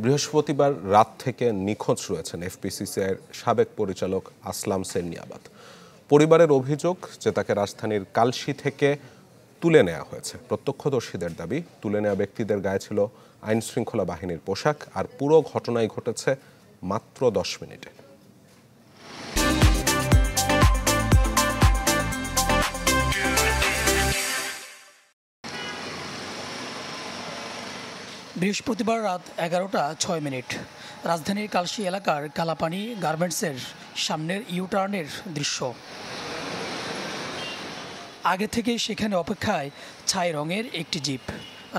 বৃহস্পতিবার রাত থেকে নিখোঁজ রয়েছেন এফবিসিসিআইয়ের সাবেক পরিচালক আসলাম সেরনিয়াবাত। পরিবারের অভিযোগ যে তাকে রাজধানীর কালশী থেকে তুলে নেওয়া হয়েছে। প্রত্যক্ষদর্শীদের দাবি, তুলে নেওয়া ব্যক্তিদের গায়ে ছিল আইনশৃঙ্খলা বাহিনীর পোশাক। আর পুরো ঘটনাই ঘটেছে মাত্র 10 মিনিটে। বৃহস্পতিবার রাত 11:06 রাজধানীর কালশী এলাকার কালাপানি গার্মেন্টসের সামনের ইউটার্নের দৃশ্য। আগে থেকেই সেখানে অপেক্ষায় ছাই রঙের একটি জিপ।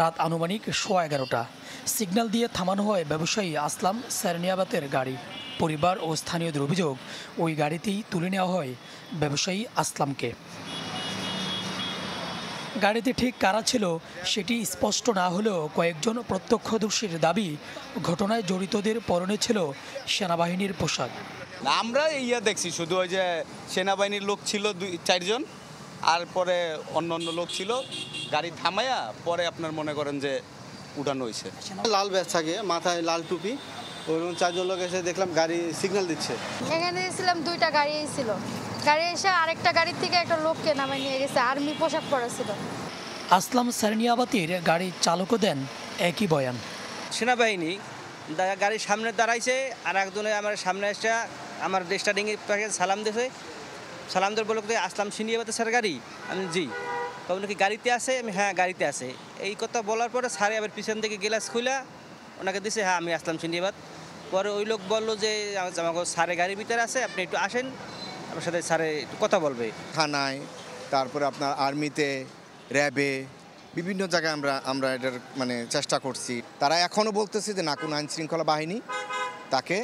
রাত আনুমানিক 11:15 সিগন্যাল দিয়ে থামানো হয় ব্যবসায়ী আসলাম সেরনিয়াবাতের গাড়ি। পরিবার ও স্থানীয়দের অভিযোগ, ওই গাড়িতেই তুলে নেওয়া হয় ব্যবসায়ী আসলামকে। গাড়িতে ঠিক কারা ছিল সেটি স্পষ্ট না হলেও কয়েকজন প্রত্যক্ষদর্শীর দাবি, ঘটনায় জড়িতদের পরনে ছিল সেনাবাহিনীর পোশাক। আমরা দেখছি শুধু ওই যে সেনাবাহিনীর লোক ছিল 2-4 জন, আর পরে অন্য লোক ছিল। গাড়ি থামাইয়া পরে আপনার মনে করেন যে উঠানো হয়েছে। লাল ব্যাজ থাকে, মাথায় লাল টুপি, ওইরকম 4 জন লোক এসে দেখলাম গাড়ি সিগন্যাল দিচ্ছে। এখানে ছিলাম, 2টা গাড়ি ছিল। গাড়ি এসে আরেকটা গাড়ির থেকে একটা লোককে নামায় নিয়ে গেছে, আর্মি পোশাক পরা ছিল। আসলাম সেরনিয়াবাতের গাড়ির চালকও দেন একই বয়ান। সেনাবাহিনী গাড়ির সামনে দাঁড়াইছে, আর একজনে আমার সামনে এসে আমার স্টার্টিংয়ের পাশে সালাম দিয়েছে। সালাম দেওয়ার বলল, আসলাম সেরনিয়াবাতের স্যার গাড়ি? আমি জি। তখন কি গাড়িতে আছে? আমি হ্যাঁ গাড়িতে আছে। এই কথা বলার পরে স্যারে আবার পিছন থেকে গ্লাস খুলে ওনাকে দিছে, হ্যাঁ আমি আসলাম সেরনিয়াবাত। পরে ওই লোক বললো যে আমাকে স্যারে গাড়ির ভিতরে আছে, আপনি একটু আসেন, আমার সাথে স্যারে একটু কথা বলবে। থানায়, তারপরে আপনার আর্মিতে, র্যাবে, বিভিন্ন জায়গায় আমরা এটার চেষ্টা করছি। তারা এখনও বলতেছে যে না, কোনো আইনশৃঙ্খলা বাহিনী তাকে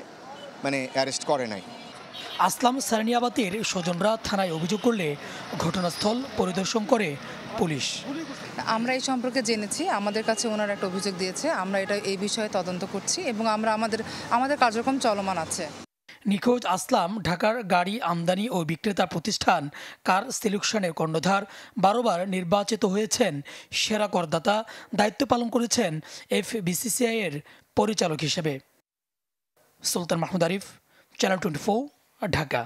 অ্যারেস্ট করে নাই। আসলাম সেরনিয়াবাতের স্বজনরা থানায় অভিযোগ করলে ঘটনাস্থল পরিদর্শন করে পুলিশ। আমরা এই সম্পর্কে জেনেছি, আমাদের কাছে ওনারা একটা অভিযোগ দিয়েছে। আমরা এই বিষয়ে তদন্ত করছি এবং আমাদের কার্যক্রম চলমান আছে। নিখোঁজ আসলাম ঢাকার গাড়ি আমদানি ও বিক্রেতা প্রতিষ্ঠান কার সিলেকশনের কর্ণধার, 12 বার নির্বাচিত হয়েছেন সেরা করদাতা, দায়িত্ব পালন করেছেন এফবিসিসিআইয়ের পরিচালক হিসেবে। সুলতান মাহমুদ আরিফ, চ্যানেল 24, ঢাকা।